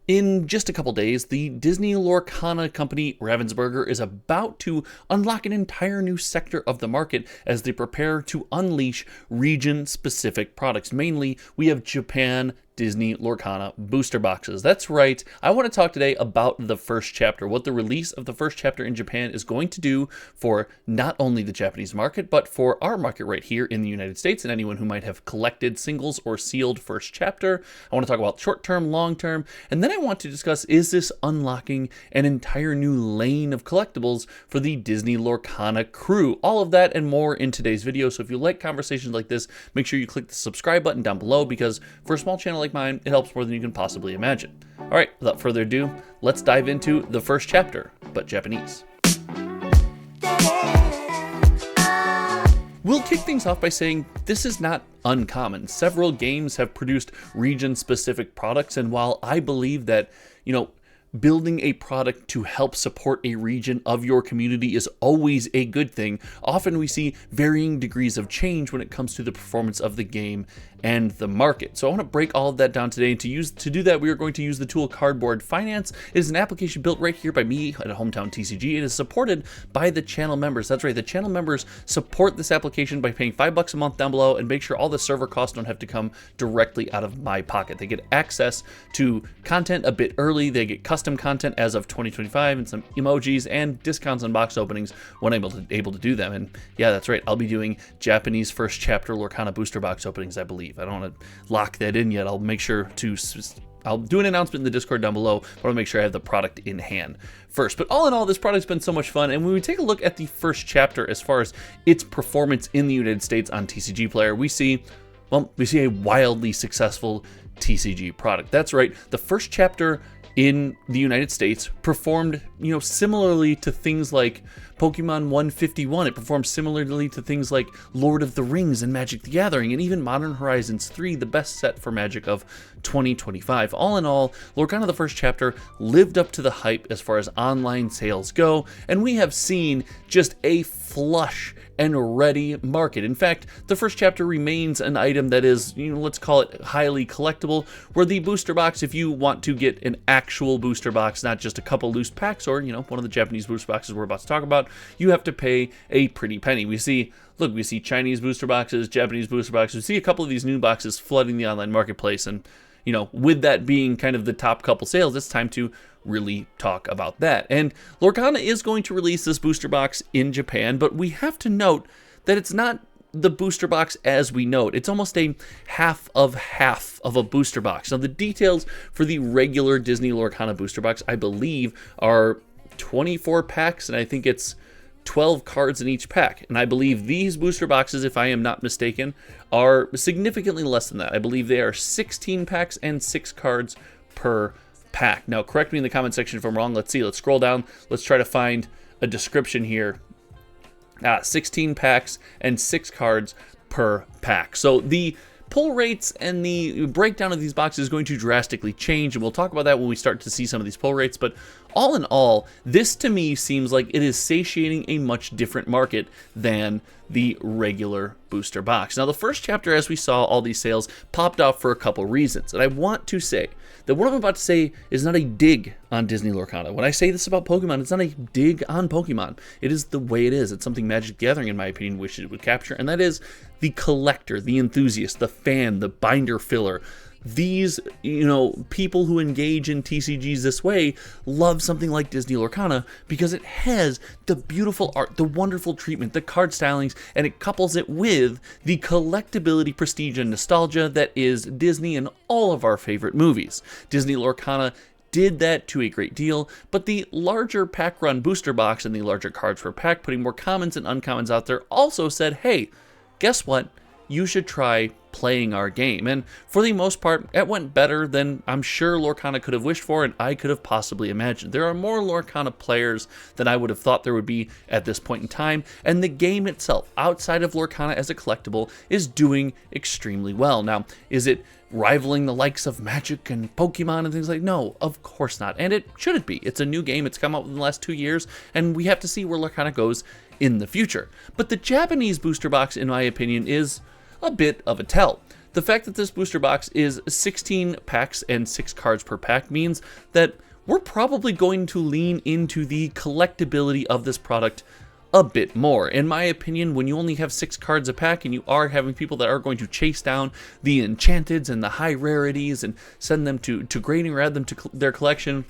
In just a couple days, the Disney Lorcana company Ravensburger is about to unlock an entire new sector of the market as they prepare to unleash region-specific products. Mainly, we have Japan Disney Lorcana booster boxes. That's right, I want to talk today about the first chapter, what the release of the first chapter in Japan is going to do for not only the Japanese market, but for our market right here in the United States and anyone who might have collected singles or sealed first chapter. I want to talk about short-term, long-term, and then I want to discuss, is this unlocking an entire new lane of collectibles for the Disney Lorcana crew? All of that and more in today's video. So if you like conversations like this, make sure you click the subscribe button down below, because for a small channel like mine, it helps more than you can possibly imagine. All right, without further ado, let's dive into the first chapter, but Japanese. We'll kick things off by saying this is not uncommon. Several games have produced region-specific products, and while I believe that, building a product to help support a region of your community is always a good thing, often we see varying degrees of change when it comes to the performance of the game and the market. So I want to break all of that down today, and to do that, we are going to use the tool Cardboard Finance. It is an application built right here by me at Hometown TCG. It is supported by the channel members. That's right, the channel members support this application by paying $5 a month down below, and make sure all the server costs don't have to come directly out of my pocket. They get access to content a bit early. They get custom content as of 2025 and some emojis and discounts on box openings when I'm able to do them. And yeah, that's right, I'll be doing Japanese first chapter Lorcana booster box openings, I believe. I don't want to lock that in yet. I'll make sure to, I'll do an announcement in the Discord down below, but I'll make sure I have the product in hand first. But all in all, this product's been so much fun, and when we take a look at the first chapter as far as its performance in the United States on TCG Player, we see a wildly successful TCG product. That's right, the first chapter in the United States performed, similarly to things like Pokemon 151. It performed similarly to things like Lord of the Rings and Magic the Gathering, and even Modern Horizons 3, the best set for Magic of 2025. All in all, Lorcana the first chapter lived up to the hype as far as online sales go, and we have seen just a flush and ready market. In fact, the first chapter remains an item that is, let's call it highly collectible, where the booster box, if you want to get an actual booster box, not just a couple loose packs or, one of the Japanese booster boxes we're about to talk about, you have to pay a pretty penny. We see Chinese booster boxes, Japanese booster boxes, we see a couple of these new boxes flooding the online marketplace, and with that being kind of the top couple sales, it's time to really talk about that. And Lorcana is going to release this booster box in Japan, but we have to note that it's not the booster box as we know it. It's almost a half of a booster box. Now, the details for the regular Disney Lorcana booster box, I believe, are 24 packs, and I think it's 12 cards in each pack. And I believe these booster boxes, if I am not mistaken, are significantly less than that. I believe they are 16 packs and 6 cards per pack. Now, correct me in the comment section if I'm wrong. Let's see. Let's scroll down. Let's try to find a description here. 16 packs and 6 cards per pack. So the pull rates and the breakdown of these boxes is going to drastically change, and we'll talk about that when we start to see some of these pull rates. But all in all, this to me seems like it is satiating a much different market than the regular booster box. Now, the first chapter, as we saw, all these sales popped off for a couple reasons, and I want to say that what I'm about to say is not a dig on Disney Lorcana. When I say this about Pokemon, it's not a dig on Pokemon. It is the way it is. It's something Magic the Gathering, in my opinion, wishes it would capture, and that is the collector, the enthusiast, the fan, the binder filler. These, people who engage in TCGs this way love something like Disney Lorcana because it has the beautiful art, the wonderful treatment, the card stylings, and it couples it with the collectibility, prestige, and nostalgia that is Disney and all of our favorite movies. Disney Lorcana did that to a great deal, but the larger pack run booster box and the larger cards per pack, putting more commons and uncommons out there, also said, hey, guess what? You should try playing our game. And for the most part, it went better than I'm sure Lorcana could have wished for and I could have possibly imagined. There are more Lorcana players than I would have thought there would be at this point in time, and the game itself, outside of Lorcana as a collectible, is doing extremely well. Now, is it rivaling the likes of Magic and Pokemon and things like? No, of course not. And it shouldn't be. It's a new game. It's come out within the last 2 years, and we have to see where Lorcana goes in the future. But the Japanese booster box, in my opinion, is a bit of a tell. the fact that this booster box is 16 packs and 6 cards per pack means that we're probably going to lean into the collectability of this product a bit more. In my opinion, when you only have 6 cards a pack and you are having people that are going to chase down the enchanteds and the high rarities and send them to grading or add them to their collection,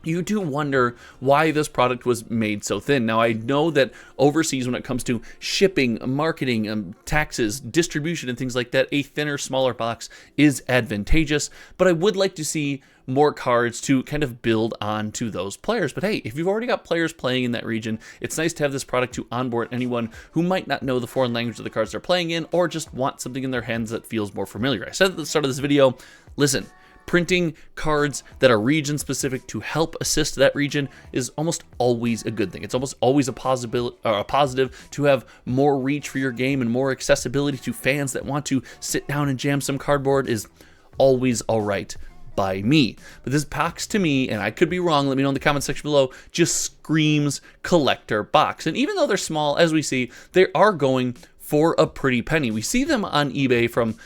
you do wonder why this product was made so thin. Now, I know that overseas, when it comes to shipping, marketing, taxes, distribution, and things like that, a thinner, smaller box is advantageous, but I would like to see more cards to kind of build on to those players. But hey, if you've already got players playing in that region, it's nice to have this product to onboard anyone who might not know the foreign language of the cards they're playing in, or just want something in their hands that feels more familiar. I said at the start of this video, listen, printing cards that are region specific to help assist that region is almost always a good thing. It's almost always a positive to have more reach for your game, and more accessibility to fans that want to sit down and jam some cardboard is always all right by me. But this box to me, and I could be wrong, let me know in the comment section below, just screams collector box. And even though they're small, as we see, they are going for a pretty penny. We see them on eBay from,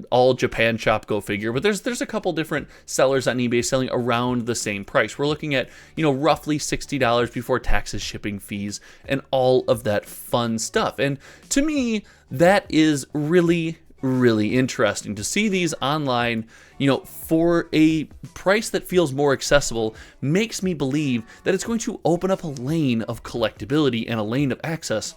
all Japan shop, go figure, but there's a couple different sellers on eBay selling around the same price. We're looking at, roughly $60 before taxes, shipping fees, and all of that fun stuff. And to me, that is really interesting to see these online, for a price that feels more accessible. Makes me believe that it's going to open up a lane of collectability and a lane of access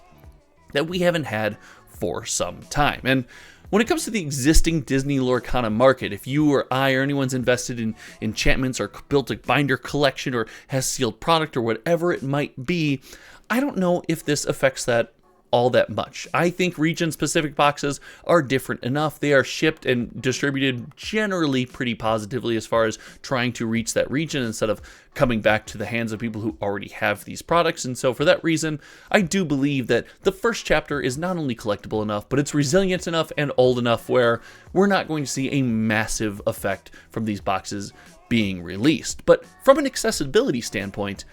that we haven't had for some time. And when it comes to the existing Disney Lorcana market, if you or I or anyone's invested in enchantments or built a binder collection or has sealed product or whatever it might be, I don't know if this affects that all that much. I think region-specific boxes are different enough. They are shipped and distributed generally pretty positively as far as trying to reach that region instead of coming back to the hands of people who already have these products. And so for that reason, I do believe that the first chapter is not only collectible enough, but it's resilient enough and old enough where we're not going to see a massive effect from these boxes being released. But from an accessibility standpoint,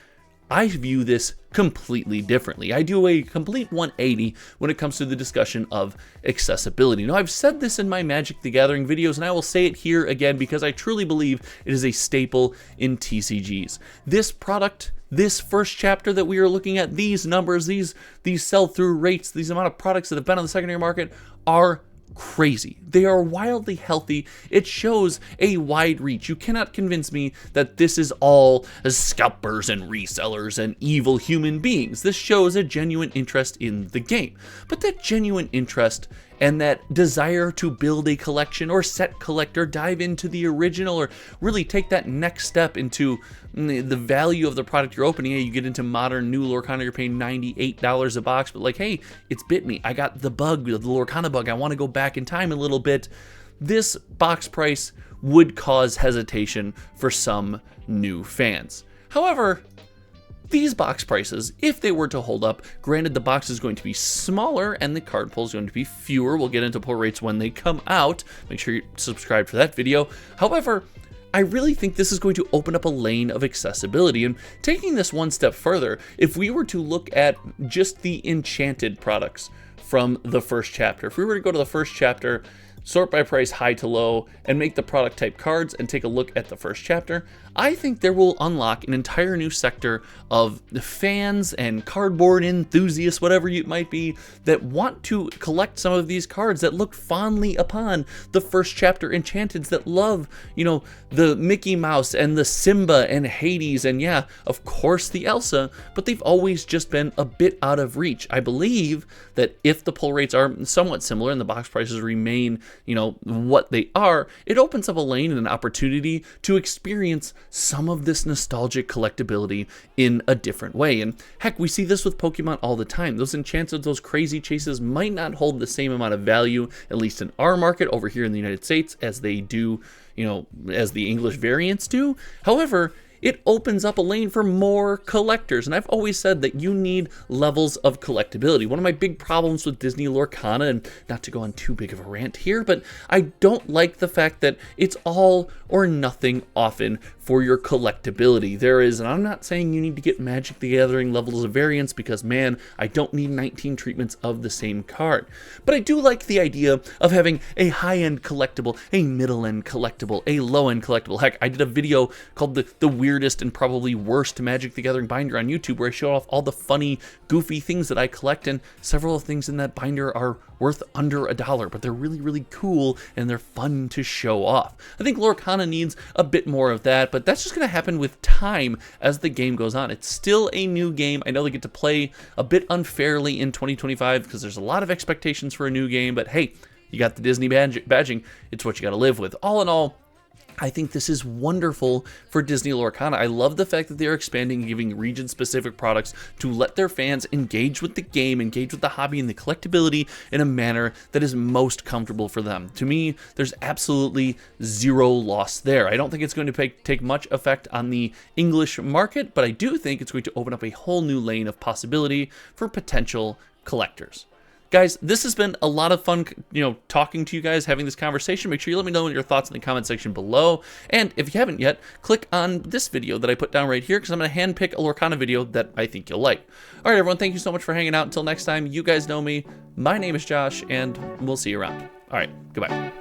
I view this completely differently. I do a complete 180 when it comes to the discussion of accessibility. Now, I've said this in my Magic the Gathering videos, and I will say it here again because I truly believe it is a staple in TCGs. This product, this first chapter that we are looking at, these numbers, these sell-through rates, these amount of products that have been on the secondary market are crazy. They are wildly healthy. It shows a wide reach. You cannot convince me that this is all scalpers and resellers and evil human beings. This shows a genuine interest in the game. But that genuine interest and that desire to build a collection or set collector, dive into the original, or really take that next step into the value of the product you're opening. You get into modern new Lorcana, you're paying $98 a box, but like, hey, it's bit me. I got the bug, the Lorcana bug. I want to go back in time a little bit. This box price would cause hesitation for some new fans. However, these box prices, if they were to hold up, granted the box is going to be smaller and the card pull is going to be fewer. We'll get into pull rates when they come out. Make sure you subscribe for that video. However, I really think this is going to open up a lane of accessibility. And taking this one step further, if we were to look at just the enchanted products from the first chapter, if we were to go to the first chapter, sort by price high to low, and make the product type cards and take a look at the first chapter, I think there will unlock an entire new sector of fans and cardboard enthusiasts, whatever you might be, that want to collect some of these cards, that look fondly upon the first chapter enchanteds, that love, the Mickey Mouse and the Simba and Hades and, yeah, of course the Elsa, but they've always just been a bit out of reach. I believe that if the pull rates are somewhat similar and the box prices remain, what they are, it opens up a lane and an opportunity to experience some of this nostalgic collectability in a different way. And heck, we see this with Pokemon all the time. Those enchanted, those crazy chases might not hold the same amount of value, at least in our market over here in the United States, as they do, as the English variants do. However, it opens up a lane for more collectors. And I've always said that you need levels of collectability. One of my big problems with Disney Lorcana, and not to go on too big of a rant here, but I don't like the fact that it's all or nothing often for your collectability. There is, and I'm not saying you need to get Magic the Gathering levels of variance, because man, I don't need 19 treatments of the same card. But I do like the idea of having a high-end collectible, a middle-end collectible, a low-end collectible. Heck, I did a video called the weirdest and probably worst Magic the Gathering binder on YouTube, where I show off all the funny, goofy things that I collect, and several things in that binder are worth under $1, but they're really, really cool and they're fun to show off. I think Lorcana needs a bit more of that, but that's just going to happen with time as the game goes on. It's still a new game. I know they get to play a bit unfairly in 2025 because there's a lot of expectations for a new game, but hey, you got the Disney badging. It's what you got to live with. All in all, I think this is wonderful for Disney Lorcana. I love the fact that they're expanding and giving region-specific products to let their fans engage with the game, engage with the hobby and the collectability in a manner that is most comfortable for them. To me, there's absolutely zero loss there. I don't think it's going to take much effect on the English market, but I do think it's going to open up a whole new lane of possibility for potential collectors. Guys, this has been a lot of fun, talking to you guys, having this conversation. Make sure you let me know your thoughts in the comment section below. And if you haven't yet, click on this video that I put down right here, because I'm going to handpick a Lorcana video that I think you'll like. All right, everyone, thank you so much for hanging out. Until next time, you guys know me. My name is Josh, and we'll see you around. All right, goodbye.